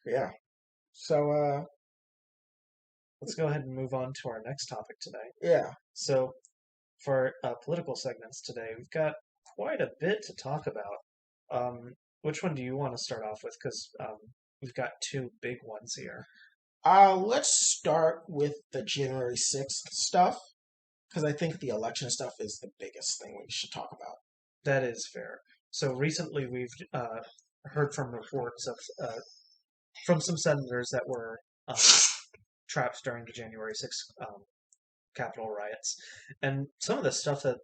Yeah. So, Let's go ahead and move on to our next topic today. yeah. So, for political segments today, we've got quite a bit to talk about. Which one do you want to start off with? Because we've got two big ones here. Let's start with the January 6th stuff, because I think the election stuff is the biggest thing we should talk about. That is fair. So recently, we've heard from reports of from some senators that were trapped during the January 6th Capitol riots, and some of the stuff that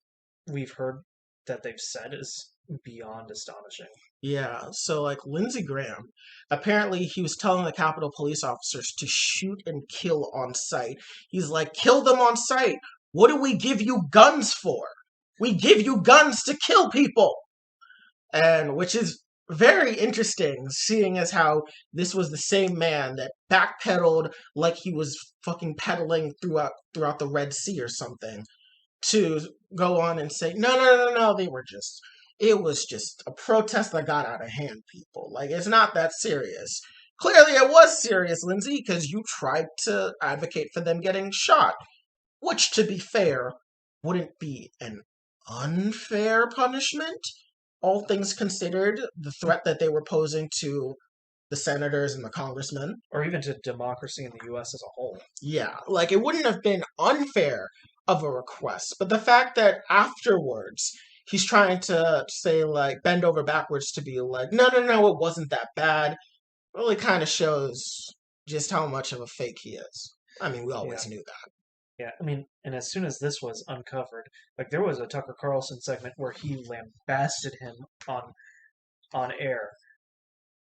we've heard that they've said is beyond astonishing. Yeah, so like Lindsey Graham, apparently he was telling the Capitol police officers to shoot and kill on sight. He's like, kill them on sight. What do we give you guns for? We give you guns to kill people. And which is very interesting, seeing as how this was the same man that backpedaled like he was fucking pedaling throughout the Red Sea or something, to go on and say, no, no, no, no, it was just a protest that got out of hand, people. Like, it's not that serious. Clearly, it was serious, Lindsey, because you tried to advocate for them getting shot, which, to be fair, wouldn't be an unfair punishment. All things considered, the threat that they were posing to the senators and the congressmen. Or even to democracy in the U.S. as a whole. Yeah, like, it wouldn't have been unfair of a request. But the fact that afterwards he's trying to say, like, bend over backwards to be like, no, no, no, it wasn't that bad, really kind of shows just how much of a fake he is. I mean, we Yeah. always knew that. Yeah, I mean, and as soon as this was uncovered, like there was a Tucker Carlson segment where he lambasted him on air,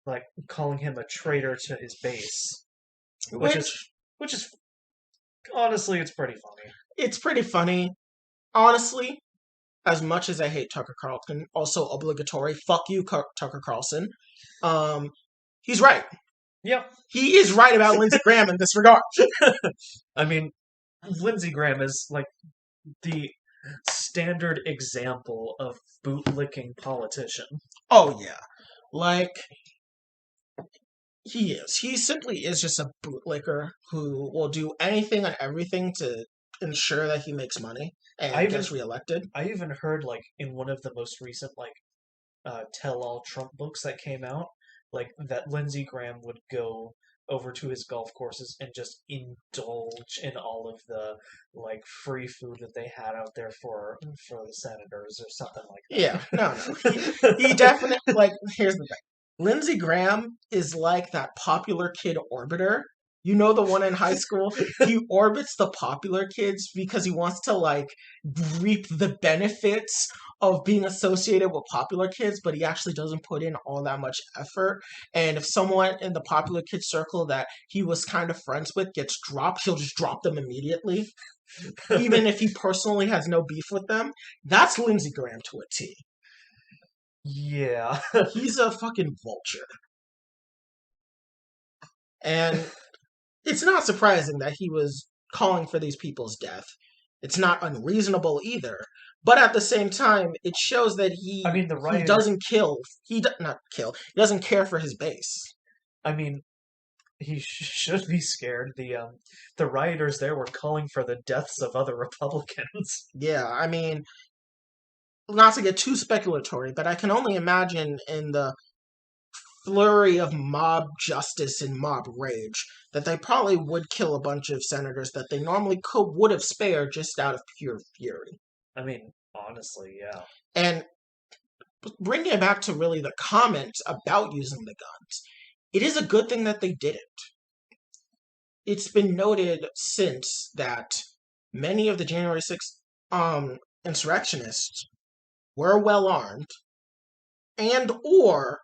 like calling him a traitor to his base, which is Which, which is honestly it's pretty funny. it's pretty funny. Honestly, as much as I hate Tucker Carlson, also obligatory, fuck you, Tucker Carlson. Um, he's right. Yep. He is right about Lindsey Graham in this regard. I mean, Lindsey Graham is like the standard example of bootlicking politician. Oh yeah. Like, he is. He simply is just a bootlicker who will do anything and everything to ensure that he makes money I and even gets reelected. I even heard like in one of the most recent like tell-all Trump books that came out, like that Lindsey Graham would go over to his golf courses and just indulge in all of the like free food that they had out there for the senators or something Yeah, no, no. like He that. definitely, like, here's the thing. Lindsey Graham is like that popular kid orbiter. You know, the one in high school? He orbits the popular kids because he wants to, like, reap the benefits of being associated with popular kids, but he actually doesn't put in all that much effort. And if someone in the popular kid circle that he was kind of friends with gets dropped, he'll just drop them immediately, even if he personally has no beef with them. That's Lindsey Graham to a T. Yeah. He's a fucking vulture. And it's not surprising that he was calling for these people's death. It's not unreasonable either. But at the same time, it shows that I mean the he rioters doesn't kill. Not kill. He doesn't care for his base. I mean he should be scared. The rioters there were calling for the deaths of other Republicans. Yeah, I mean, not to get too speculatory, but I can only imagine in the flurry of mob justice and mob rage that they probably would kill a bunch of senators that they normally would have spared just out of pure fury. I mean, honestly, yeah. And bringing it back to really the comments about using the guns, it is a good thing that they didn't. It's been noted since that many of the January 6th insurrectionists were well armed and or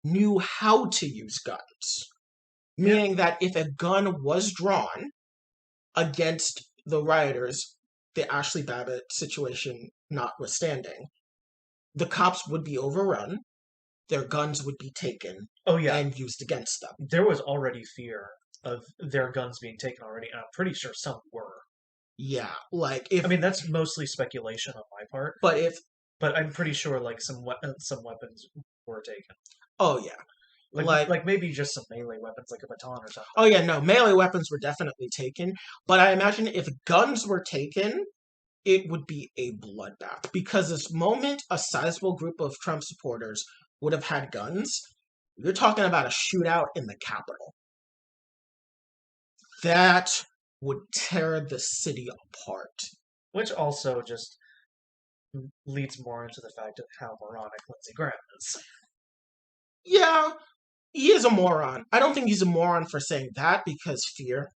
knew how to use guns. Meaning that if a gun was drawn against the rioters, the Ashley Babbitt situation notwithstanding, the cops would be overrun, their guns would be taken Oh yeah, and used against them. there was already fear of their guns being taken already, and I'm pretty sure some were. Yeah, like if I mean, that's mostly speculation on my part, but if but I'm pretty sure like some weapons were taken. oh yeah. Like maybe just some melee weapons, like a baton or something. Oh yeah, no, melee weapons were definitely taken, but I imagine if guns were taken, it would be a bloodbath. Because this moment a sizable group of Trump supporters would have had guns, you're talking about a shootout in the Capitol. That would tear the city apart. Which also just leads more into the fact of how moronic Lindsey Graham is. Yeah, he is a moron. I don't think he's a moron for saying that because fear.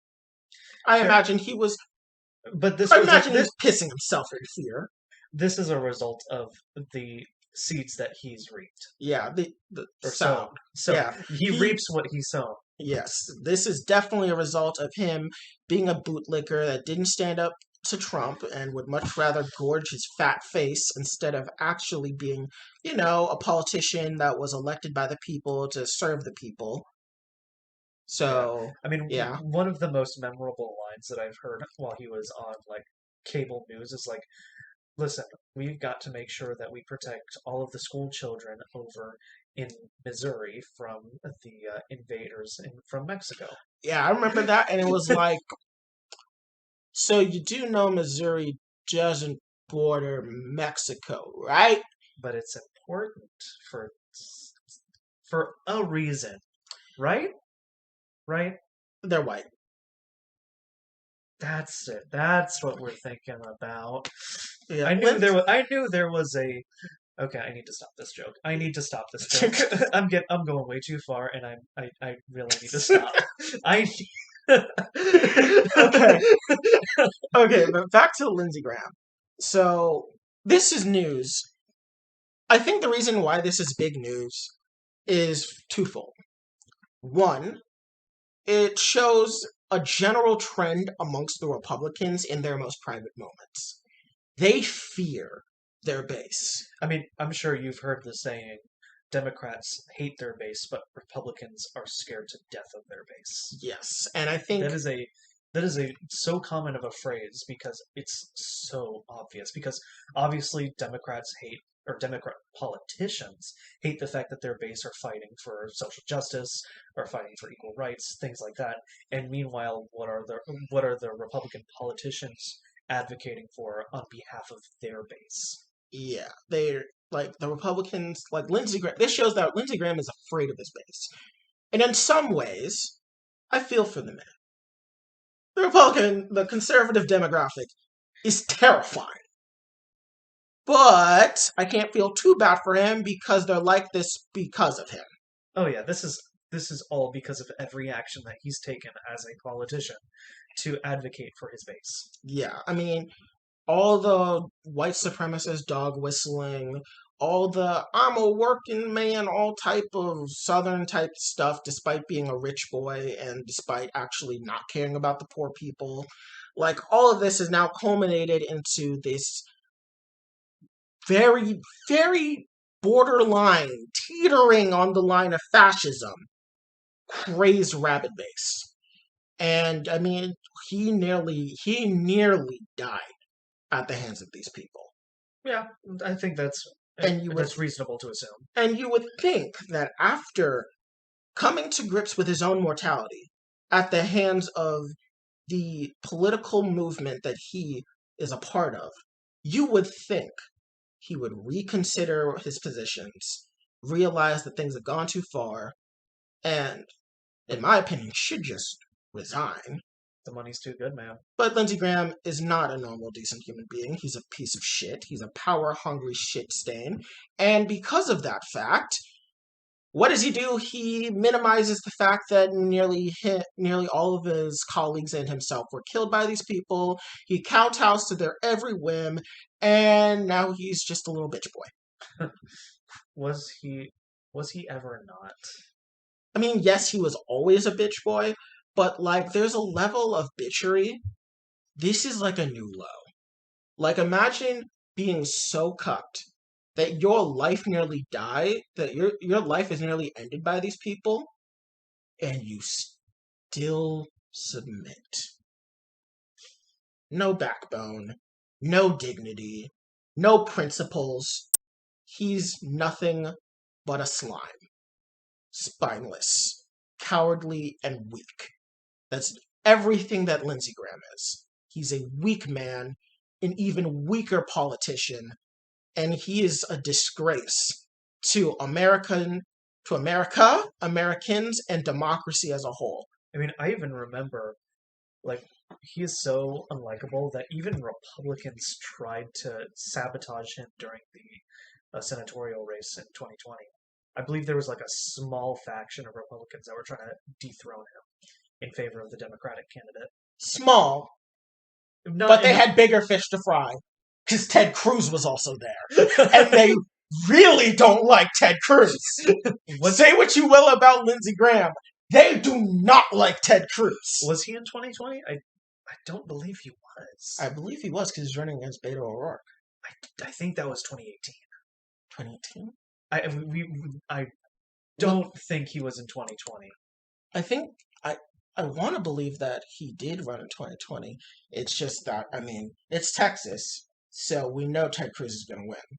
I imagine he was. But I imagine he was pissing himself in fear. This is a result of the seeds that he's reaped. Yeah, the sown. So yeah, he reaps what he sown. Yes, this is definitely a result of him being a bootlicker that didn't stand up to Trump and would much rather gorge his fat face instead of actually being, a politician that was elected by the people to serve the people. So, yeah. I mean, yeah. One of the most memorable lines that I've heard while he was on cable news is listen, we've got to make sure that we protect all of the school children over in Missouri from the invaders from Mexico. Yeah, I remember that, and it was like, so you do know Missouri doesn't border Mexico, right? But it's important for a reason, right? Right? They're white. That's it. That's what we're thinking about. Yeah, I knew there was a. Okay, I need to stop this joke. I need to stop this joke. I'm going way too far, and I really need to stop. Okay. Okay, but back to Lindsey Graham. So this is news. I think the reason why this is big news is twofold. One, it shows a general trend amongst the Republicans in their most private moments. They fear their base. I mean, I'm sure you've heard the saying, Democrats hate their base, but Republicans are scared to death of their base. Yes, and I think that is a so common of a phrase because it's so obvious. Because obviously Democrats hate, or Democrat politicians hate the fact that their base are fighting for social justice or fighting for equal rights, things like that. And meanwhile, what are the Republican politicians advocating for on behalf of their base? Yeah, they're like the Republicans, like Lindsey Graham. This shows that Lindsey Graham is afraid of his base, and in some ways, I feel for the man. The conservative demographic is terrifying. But I can't feel too bad for him because they're like this because of him. Oh yeah, this is all because of every action that he's taken as a politician to advocate for his base. Yeah, I mean, all the white supremacist dog whistling, all the I'm a working man, all type of southern type stuff, despite being a rich boy and despite actually not caring about the poor people. Like, all of this is now culminated into this very, very borderline, teetering on the line of fascism, crazed rabbit base. And, I mean, he nearly died at the hands of these people. Yeah, I think that's reasonable to assume. And you would think that after coming to grips with his own mortality at the hands of the political movement that he is a part of, you would think he would reconsider his positions, realize that things have gone too far, and, in my opinion, should just resign. The money's too good, man. But Lindsey Graham is not a normal, decent human being. He's a piece of shit. He's a power-hungry shit stain. And because of that fact, what does he do? He minimizes the fact that nearly all of his colleagues and himself were killed by these people. He kowtows to their every whim, and now he's just a little bitch boy. Was he ever not? I mean, yes, he was always a bitch boy, but, like, there's a level of bitchery. This is like a new low. Like, imagine being so cucked that your life nearly died, that your life is nearly ended by these people, and you still submit. No backbone, no dignity, no principles. He's nothing but a slime. spineless, cowardly, and weak. That's everything that Lindsey Graham is. He's a weak man, an even weaker politician, and he is a disgrace to America, Americans, and democracy as a whole. I mean, I even remember, like, he is so unlikable that even Republicans tried to sabotage him during the senatorial race in 2020. I believe there was like a small faction of Republicans that were trying to dethrone him in favor of the Democratic candidate. Small, but they had bigger fish to fry because Ted Cruz was also there, and they really don't like Ted Cruz. Say what you will about Lindsey Graham, they do not like Ted Cruz. Was he in 2020? I don't believe he was. I believe he was because he's running against Beto O'Rourke. I think that was 2018. 2018? I don't think he was in 2020. I think I want to believe that he did run in 2020. It's just that, I mean, it's Texas, so we know Ted Cruz is going to win.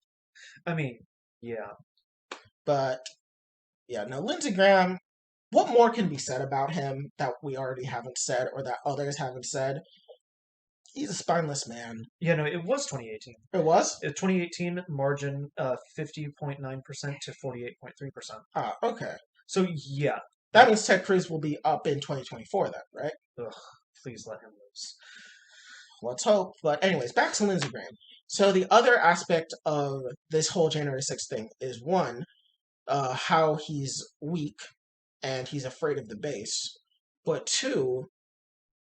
I mean, yeah. But, yeah, no, Lindsey Graham, what more can be said about him that we already haven't said or that others haven't said? He's a spineless man. Yeah, no, it was 2018. It was? 2018 margin 50.9% to 48.3%. Ah, okay. So, yeah. That means Ted Cruz will be up in 2024 then, right? Ugh, please let him lose. Let's hope. But anyways, back to Lindsey Graham. So the other aspect of this whole January 6th thing is, one, how he's weak and he's afraid of the base. But two,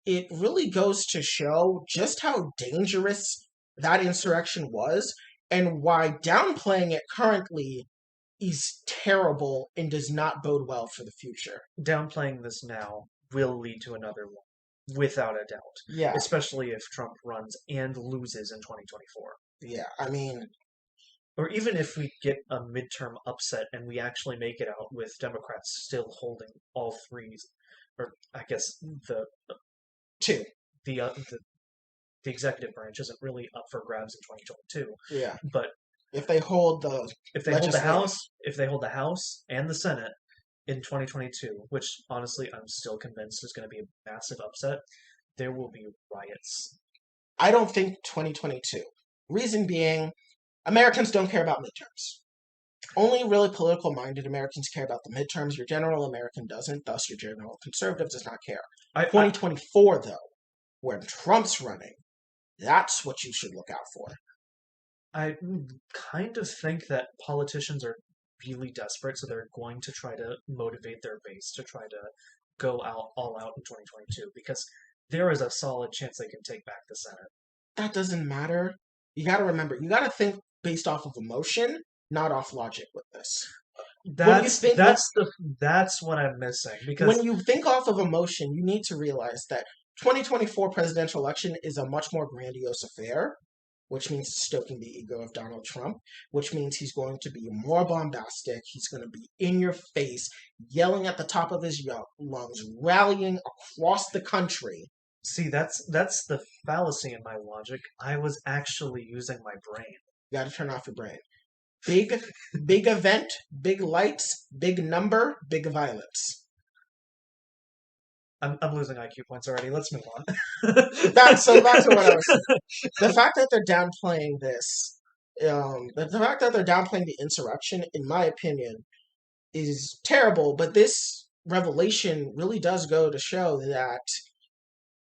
it really goes to show just how dangerous that insurrection was and why downplaying it currently is terrible and does not bode well for the future. Downplaying this now will lead to another one, without a doubt. Yeah. Especially if Trump runs and loses in 2024. Yeah, I mean... Or even if we get a midterm upset and we actually make it out with Democrats still holding all three, or I guess the executive branch isn't really up for grabs in 2022. Yeah. But if they hold the the House and the Senate in 2022, which honestly I'm still convinced is going to be a massive upset, there will be riots. I don't think 2022. Reason being, Americans don't care about midterms. Only really political minded Americans care about the midterms. Your general American doesn't, thus your general conservative does not care. 2024 though, when Trump's running, that's what you should look out for. I kind of think that politicians are really desperate, so they're going to try to motivate their base to try to go all out in 2022, because there is a solid chance they can take back the Senate. That doesn't matter. You got to remember, you got to think based off of emotion, not off logic with this. That's what I'm missing. Because when you think off of emotion, you need to realize that 2024 presidential election is a much more grandiose affair, which means stoking the ego of Donald Trump, which means he's going to be more bombastic, he's going to be in your face, yelling at the top of his lungs, rallying across the country. See, that's the fallacy in my logic. I was actually using my brain. You gotta turn off your brain. Big event, big lights, big number, big violence. I'm losing IQ points already. Let's move on. Back to what I was saying. The fact that they're downplaying this, the fact that they're downplaying the insurrection, in my opinion, is terrible. But this revelation really does go to show that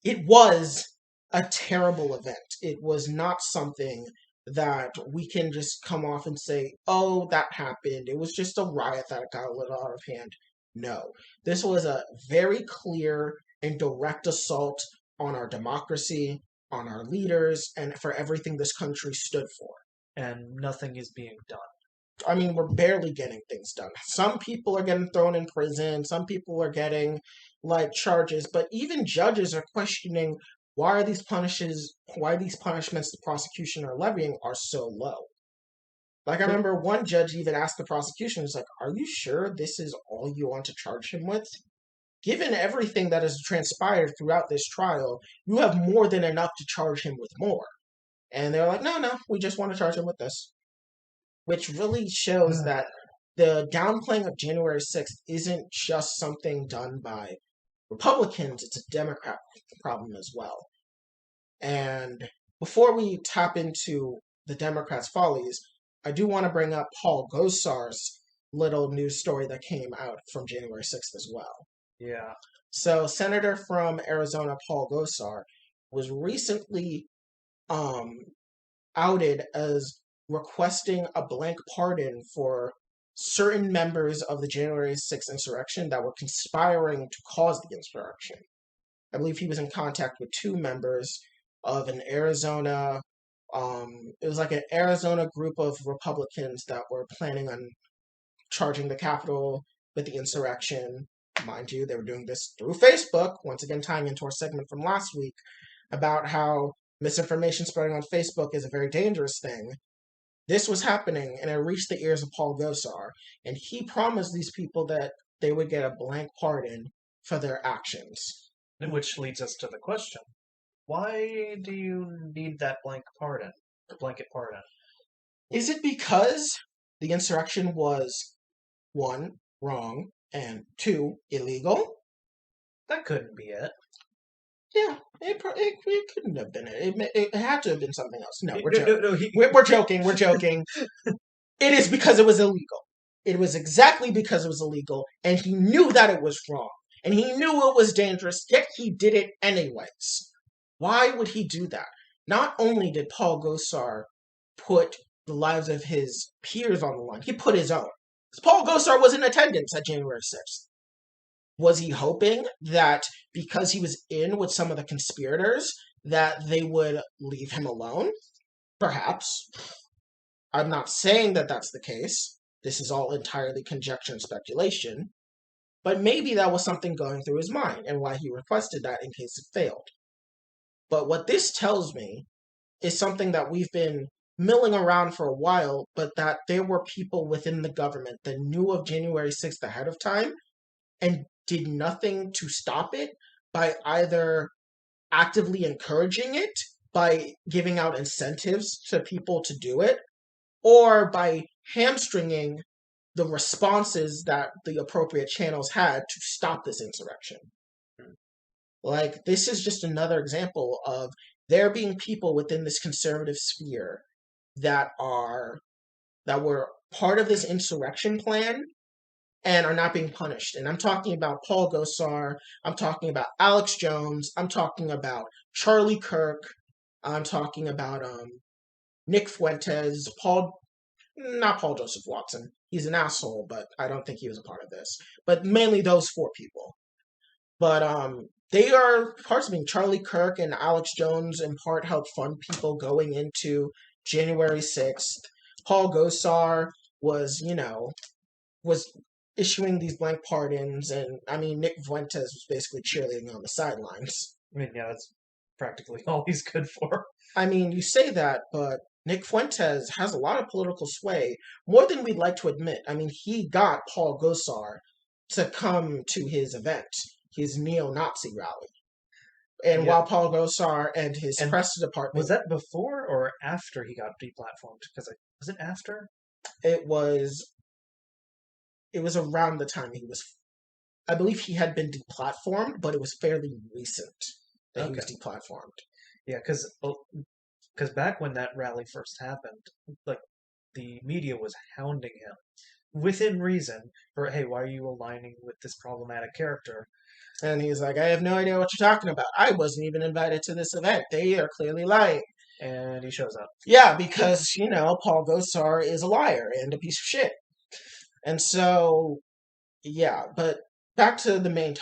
it was a terrible event. It was not something that we can just come off and say, oh, that happened. It was just a riot that got a little out of hand. No, this was a very clear and direct assault on our democracy, on our leaders, and for everything this country stood for. And nothing is being done. I mean, we're barely getting things done. Some people are getting thrown in prison. Some people are getting, charges. But even judges are questioning why these punishments the prosecution are levying are so low. I remember one judge even asked the prosecution, he's like, are you sure this is all you want to charge him with? Given everything that has transpired throughout this trial, you have more than enough to charge him with more. And they're like, no, we just want to charge him with this. Which really shows that the downplaying of January 6th isn't just something done by Republicans, it's a Democrat problem as well. And before we tap into the Democrats' follies, I do want to bring up Paul Gosar's little news story that came out from January 6th as well. Yeah. So, Senator from Arizona Paul Gosar was recently outed as requesting a blank pardon for certain members of the January 6th insurrection that were conspiring to cause the insurrection. I believe he was in contact with two members of an Arizona, it was like an Arizona group of Republicans that were planning on charging the Capitol with the insurrection. Mind you, they were doing this through Facebook, once again tying into our segment from last week about how misinformation spreading on Facebook is a very dangerous thing. This was happening, and it reached the ears of Paul Gosar, and he promised these people that they would get a blank pardon for their actions. Which leads us to the question: why do you need that blanket pardon? Is it because the insurrection was, one, wrong, and two, illegal? That couldn't be it. Yeah, it couldn't have been it. It had to have been something else. No, we're joking. We're joking. We're joking. It is because it was illegal. It was exactly because it was illegal, and he knew that it was wrong, and he knew it was dangerous, yet he did it anyways. Why would he do that? Not only did Paul Gosar put the lives of his peers on the line, he put his own. Paul Gosar was in attendance at January 6th. Was he hoping that because he was in with some of the conspirators that they would leave him alone? Perhaps. I'm not saying that that's the case. This is all entirely conjecture and speculation. But maybe that was something going through his mind and why he requested that in case it failed. But what this tells me is something that we've been milling around for a while, but that there were people within the government that knew of January 6th ahead of time and did nothing to stop it by either actively encouraging it, by giving out incentives to people to do it, or by hamstringing the responses that the appropriate channels had to stop this insurrection. Like, this is just another example of there being people within this conservative sphere that were part of this insurrection plan and are not being punished. And I'm talking about Paul Gosar, I'm talking about Alex Jones, I'm talking about Charlie Kirk, I'm talking about Nick Fuentes, not Paul Joseph Watson. He's an asshole, but I don't think he was a part of this. But mainly those four people. But they are parts of me. Charlie Kirk and Alex Jones in part helped fund people going into January 6th. Paul Gosar was issuing these blank pardons, and I mean, Nick Fuentes was basically cheerleading on the sidelines. I mean, yeah, that's practically all he's good for. I mean, you say that, but Nick Fuentes has a lot of political sway, more than we'd like to admit. I mean, he got Paul Gosar to come to his event, his neo-Nazi rally. And while Paul Gosar and his press department... Was that before or after he got deplatformed? Because was it after? It was around the time he was... I believe he had been deplatformed, but it was fairly recent that he was deplatformed. Yeah, because back when that rally first happened, like, the media was hounding him within reason for, hey, why are you aligning with this problematic character? And he's like, I have no idea what you're talking about. I wasn't even invited to this event. They are clearly lying. And he shows up. Yeah, because, Paul Gosar is a liar and a piece of shit. And so, yeah, but back to the main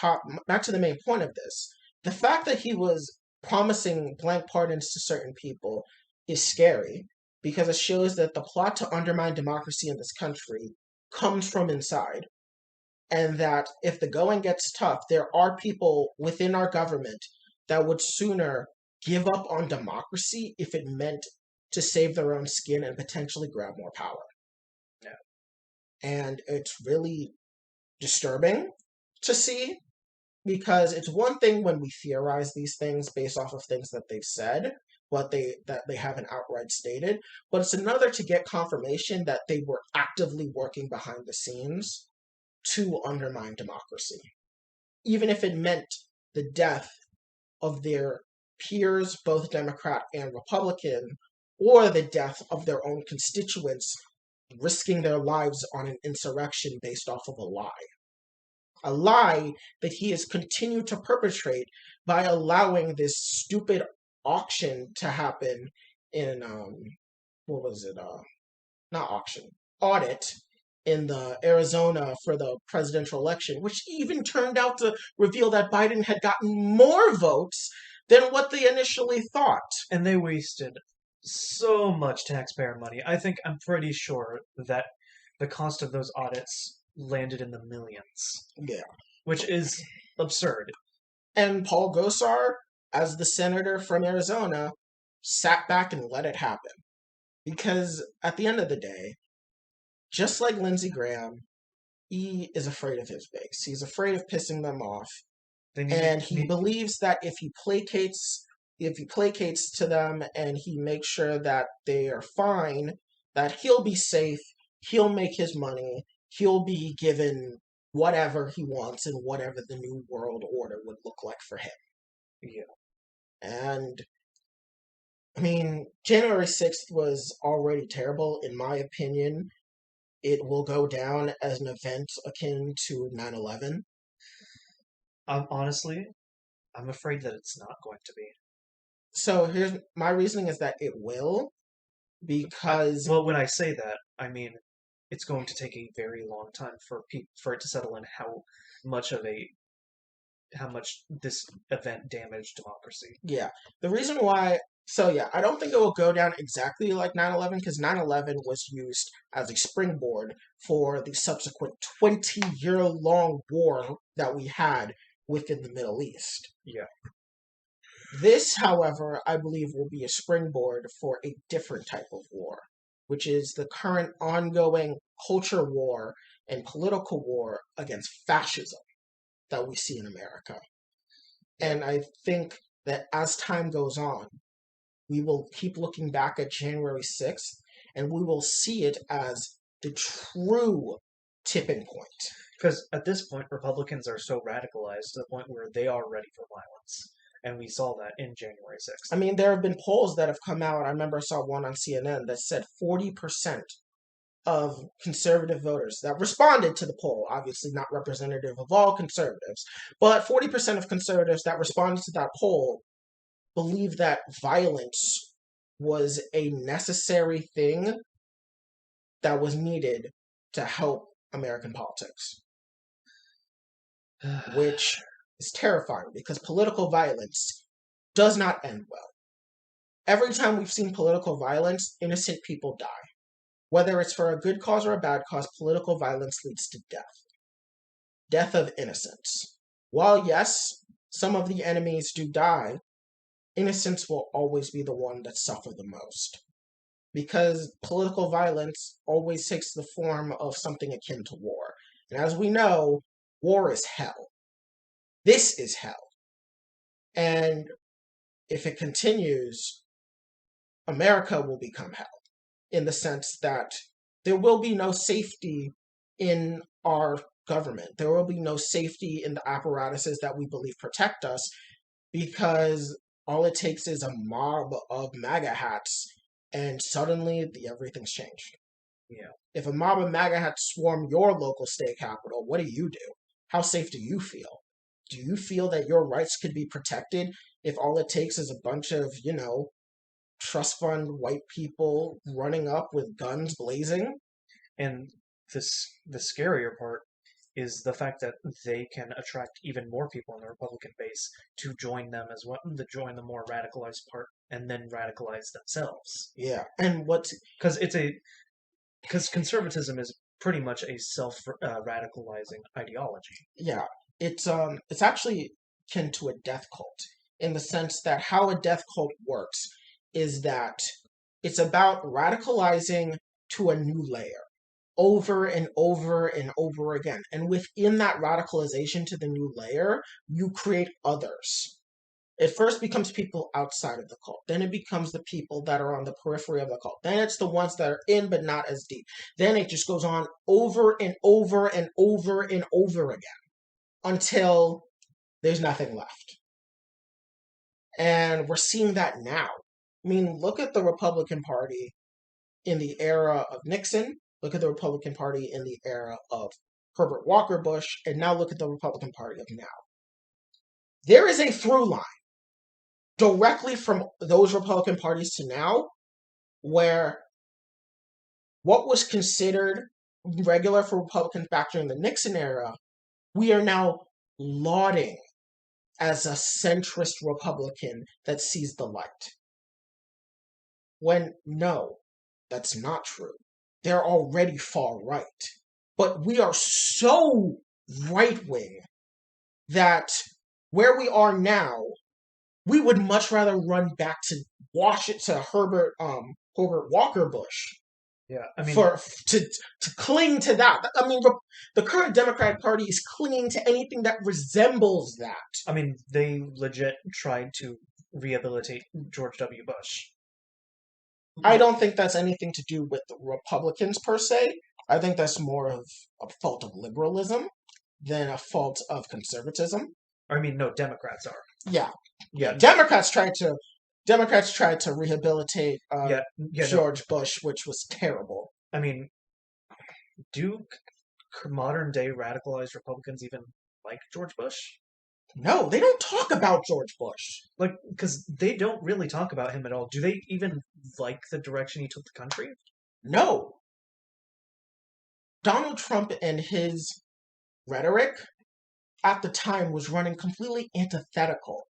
point of this. The fact that he was promising blank pardons to certain people is scary because it shows that the plot to undermine democracy in this country comes from inside. And that if the going gets tough, there are people within our government that would sooner give up on democracy if it meant to save their own skin and potentially grab more power. Yeah. And it's really disturbing to see, because it's one thing when we theorize these things based off of things that they've said, that they haven't outright stated, but it's another to get confirmation that they were actively working behind the scenes to undermine democracy, even if it meant the death of their peers, both Democrat and Republican, or the death of their own constituents, risking their lives on an insurrection based off of a lie. A lie that he has continued to perpetrate by allowing this stupid auction to happen in what was it? Not auction, audit in the Arizona for the presidential election, which even turned out to reveal that Biden had gotten more votes than what they initially thought. And they wasted so much taxpayer money. I'm pretty sure that the cost of those audits landed in the millions. Yeah. Which is absurd. And Paul Gosar, as the senator from Arizona, sat back and let it happen. Because at the end of the day, just like Lindsey Graham, he is afraid of his base. He's afraid of pissing them off. And he believes that if he placates to them and he makes sure that they are fine, that he'll be safe, he'll make his money, he'll be given whatever he wants and whatever the new world order would look like for him. Yeah. And I mean, January 6th was already terrible. In my opinion, it will go down as an event akin to 9/11. Honestly, I'm afraid that it's not going to be. So here's my reasoning is that it will, because well, when I say that, I mean it's going to take a very long time for it to settle in how much this event damaged democracy. Yeah. The reason why I don't think it will go down exactly like 9/11 because 9/11 was used as a springboard for the subsequent 20-year-long war that we had within the Middle East. Yeah. This, however, I believe will be a springboard for a different type of war, which is the current ongoing culture war and political war against fascism that we see in America. And I think that as time goes on, we will keep looking back at January 6th, and we will see it as the true tipping point. Because at this point, Republicans are so radicalized to the point where they are ready for violence. And we saw that in January 6th. I mean, there have been polls that have come out. I remember I saw one on CNN that said 40% of conservative voters that responded to the poll, obviously not representative of all conservatives, but 40% of conservatives that responded to that poll believe that violence was a necessary thing that was needed to help American politics. Which is terrifying because political violence does not end well. Every time we've seen political violence, innocent people die. Whether it's for a good cause or a bad cause, political violence leads to death. Death of innocence. While yes, some of the enemies do die, innocence will always be the one that suffer the most. Because political violence always takes the form of something akin to war. And as we know, war is hell. This is hell. And if it continues, America will become hell. In the sense that there will be no safety in our government. There will be no safety in the apparatuses that we believe protect us, because all it takes is a mob of MAGA hats and suddenly everything's changed. Yeah. If a mob of MAGA hats swarm your local state capital, what do? How safe do you feel? Do you feel that your rights could be protected if all it takes is a bunch of, trust fund white people running up with guns blazing? And the scarier part is the fact that they can attract even more people in the Republican base to join them as well, to join the more radicalized part, and then radicalize themselves. Yeah, and because conservatism is pretty much a self-radicalizing ideology. Yeah, it's actually akin to a death cult in the sense that how a death cult works is that it's about radicalizing to a new layer over and over and over again. And within that radicalization to the new layer, you create others. It first becomes people outside of the cult. Then it becomes the people that are on the periphery of the cult. Then it's the ones that are in but not as deep. Then it just goes on over and over and over and over again until there's nothing left. And we're seeing that now. I mean, look at the Republican Party in the era of Nixon. Look at the Republican Party in the era of Herbert Walker Bush. And now look at the Republican Party of now. There is a through line directly from those Republican parties to now, where what was considered regular for Republicans back during the Nixon era, we are now lauding as a centrist Republican that sees the light. When no, that's not true. They're already far right. But we are so right-wing that where we are now, we would much rather run back to Herbert Walker Bush. Yeah, I mean, to cling to that. I mean, the current Democratic Party is clinging to anything that resembles that. I mean, they legit tried to rehabilitate George W. Bush. I don't think that's anything to do with the Republicans per se. I think that's more of a fault of liberalism than a fault of conservatism. I mean, no, Democrats are. Yeah. Democrats tried to rehabilitate George Bush, which was terrible. I mean, do modern day radicalized Republicans even like George Bush? No, they don't talk about George Bush. Like, because they don't really talk about him at all. Do they even like the direction he took the country? No. Donald Trump and his rhetoric at the time was running completely antithetical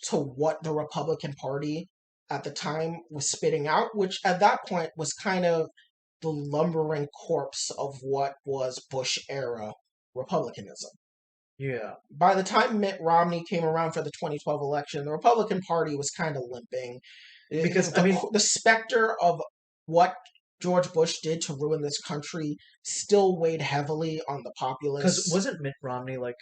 to what the Republican Party at the time was spitting out, which at that point was kind of the lumbering corpse of what was Bush-era Republicanism. Yeah. By the time Mitt Romney came around for the 2012 election, the Republican Party was kind of limping. Because, the specter of what George Bush did to ruin this country still weighed heavily on the populace. Because wasn't Mitt Romney like,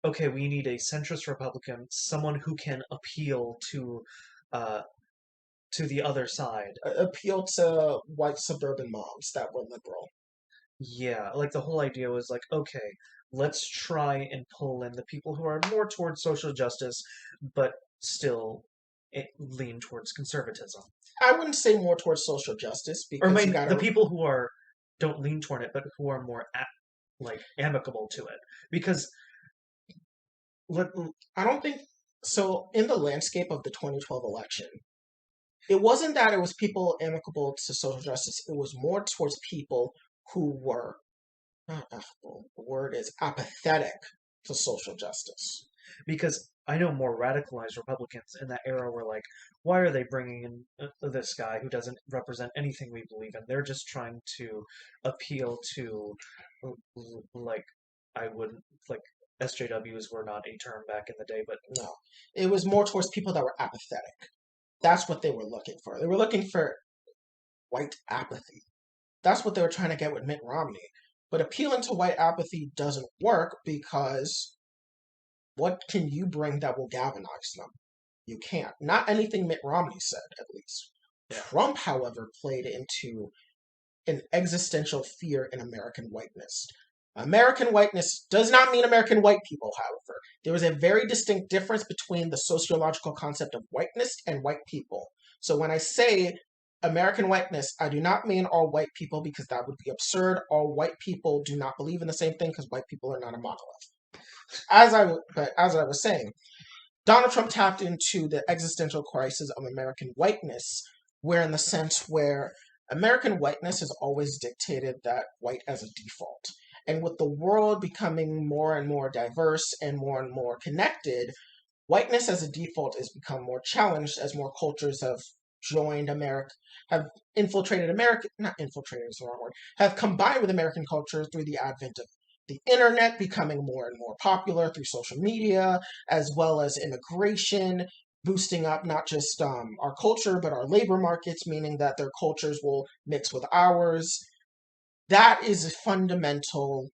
okay, we need a centrist Republican, someone who can appeal to the other side. Appeal to white suburban moms that were liberal. Yeah, like the whole idea was like, okay, let's try and pull in the people who are more towards social justice, but still lean towards conservatism. I wouldn't say more towards social justice, because the people who don't lean toward it, but who are more amicable to it. Because I don't think so. In the landscape of the 2012 election, it wasn't that it was people amicable to social justice. It was more towards people who were not affable. The word is apathetic to social justice. Because I know more radicalized Republicans in that era were like, why are they bringing in this guy who doesn't represent anything we believe in? They're just trying to appeal to, SJWs were not a term back in the day, but... No. It was more towards people that were apathetic. That's what they were looking for. They were looking for white apathy. That's what they were trying to get with Mitt Romney. But appealing to white apathy doesn't work because what can you bring that will galvanize them? You can't. Not anything Mitt Romney said, at least. Yeah. Trump, however, played into an existential fear in American whiteness. American whiteness does not mean American white people, however. There is a very distinct difference between the sociological concept of whiteness and white people. So when I say American whiteness, I do not mean all white people, because that would be absurd. All white people do not believe in the same thing, because white people are not a monolith. As I was saying, Donald Trump tapped into the existential crisis of American whiteness, where in the sense where American whiteness has always dictated that white as a default. And with the world becoming more and more diverse and more connected, whiteness as a default has become more challenged as more cultures have joined America, have infiltrated America, not infiltrated is the wrong word, have combined with American culture through the advent of the internet becoming more and more popular through social media, as well as immigration, boosting up not just our culture, but our labor markets, meaning that their cultures will mix with ours. That is a fundamental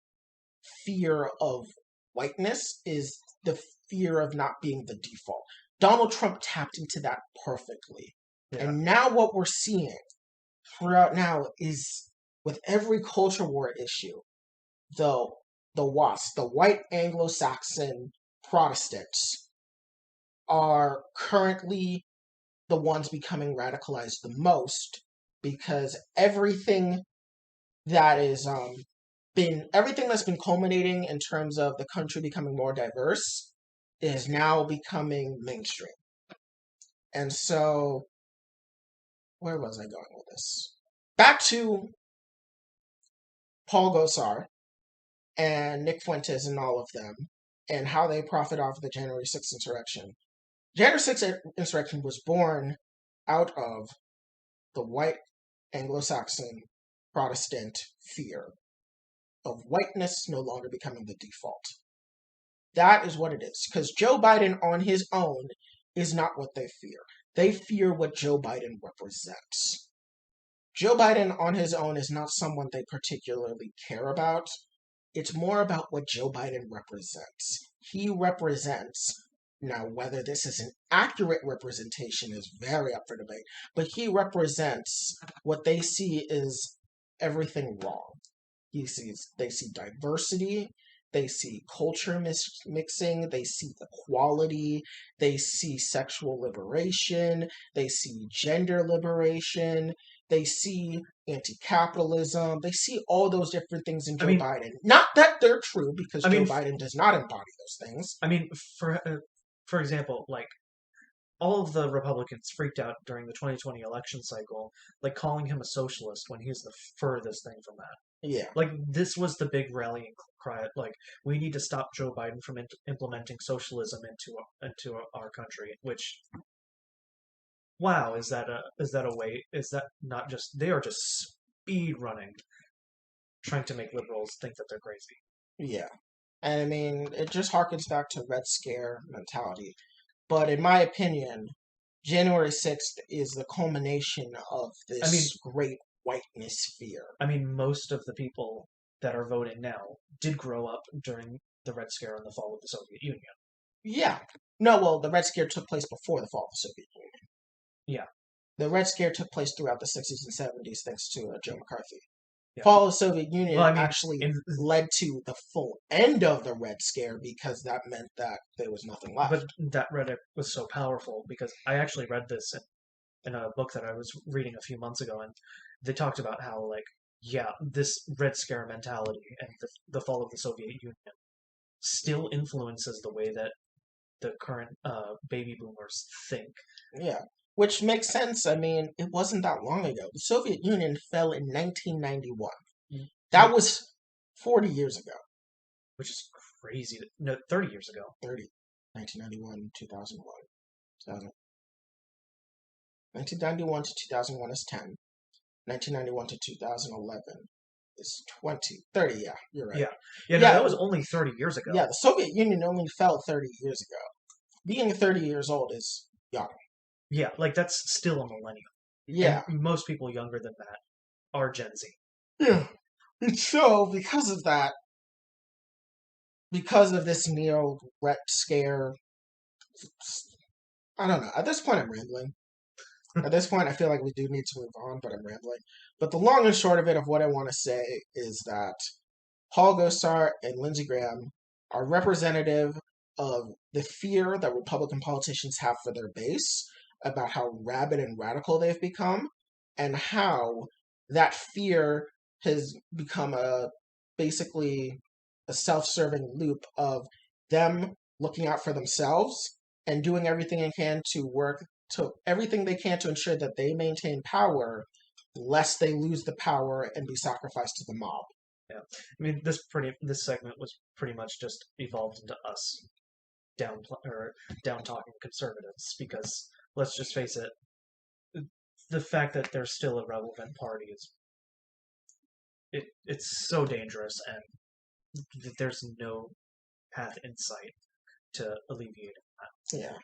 fear of whiteness, is the fear of not being the default. Donald Trump tapped into that perfectly. Yeah. And now what we're seeing throughout now is with every culture war issue, the WASP, the white Anglo-Saxon Protestants, are currently the ones becoming radicalized the most, because everything that's been culminating in terms of the country becoming more diverse is now becoming mainstream. And so, where was I going with this? Back to Paul Gosar and Nick Fuentes and all of them, and how they profit off the January 6th insurrection. January 6th insurrection was born out of the white Anglo-Saxon Protestant fear of whiteness no longer becoming the default. That is what it is. Because Joe Biden on his own is not what they fear. They fear what Joe Biden represents. Joe Biden on his own is not someone they particularly care about. It's more about what Joe Biden represents. He represents, now whether this is an accurate representation is very up for debate, but he represents what they see is everything wrong. They see diversity, they see culture mixing, they see equality, they see sexual liberation, they see gender liberation, they see anti-capitalism, they see all those different things in Joe Biden. Not that they're true, because Joe Biden does not embody those things. I mean, for example, like, all of the Republicans freaked out during the 2020 election cycle, like calling him a socialist when he's the furthest thing from that. Yeah. Like, this was the big rallying cry. Like, we need to stop Joe Biden from implementing socialism into our country. Which, wow, is that a way? Is that not just, they are just speed running, trying to make liberals think that they're crazy. Yeah. And I mean, it just harkens back to Red Scare mentality. But in my opinion, January 6th is the culmination of this great whiteness fear. I mean, most of the people that are voting now did grow up during the Red Scare and the fall of the Soviet Union. Yeah. No, well, the Red Scare took place before the fall of the Soviet Union. Yeah. The Red Scare took place throughout the 60s and 70s thanks to Joe McCarthy. Yeah. Fall of the Soviet Union actually led to the full end of the Red Scare, because that meant that there was nothing left. But that rhetoric was so powerful, because I actually read this in a book that I was reading a few months ago, and they talked about how, like, yeah, this Red Scare mentality and the fall of the Soviet Union still influences the way that the current baby boomers think. Yeah. Which makes sense. I mean, it wasn't that long ago. The Soviet Union fell in 1991. That was 40 years ago. Which is crazy. No, 30 years ago. 30. 1991, 2001. 1991 to 2001 is 10. 1991 to 2011 is 20. 30, yeah, you're right. Yeah, no, that was only 30 years ago. Yeah, the Soviet Union only fell 30 years ago. Being 30 years old is young. Yeah, like, that's still a millennium. Yeah. And most people younger than that are Gen Z. Yeah. And so, because of that, because of this neo-Red Scare, I don't know. At this point, I'm rambling. At this point, I feel like we do need to move on, but I'm rambling. But the long and short of it, of what I want to say, is that Paul Gosar and Lindsey Graham are representative of the fear that Republican politicians have for their base about how rabid and radical they've become, and how that fear has become basically a self-serving loop of them looking out for themselves and doing everything they can to ensure that they maintain power, lest they lose the power and be sacrificed to the mob. Yeah, I mean, this segment was pretty much just evolved into us down talking conservatives, because let's just face it, the fact that there's still a relevant party it's so dangerous, and there's no path in sight to alleviate that. Yeah.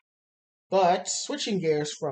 But switching gears from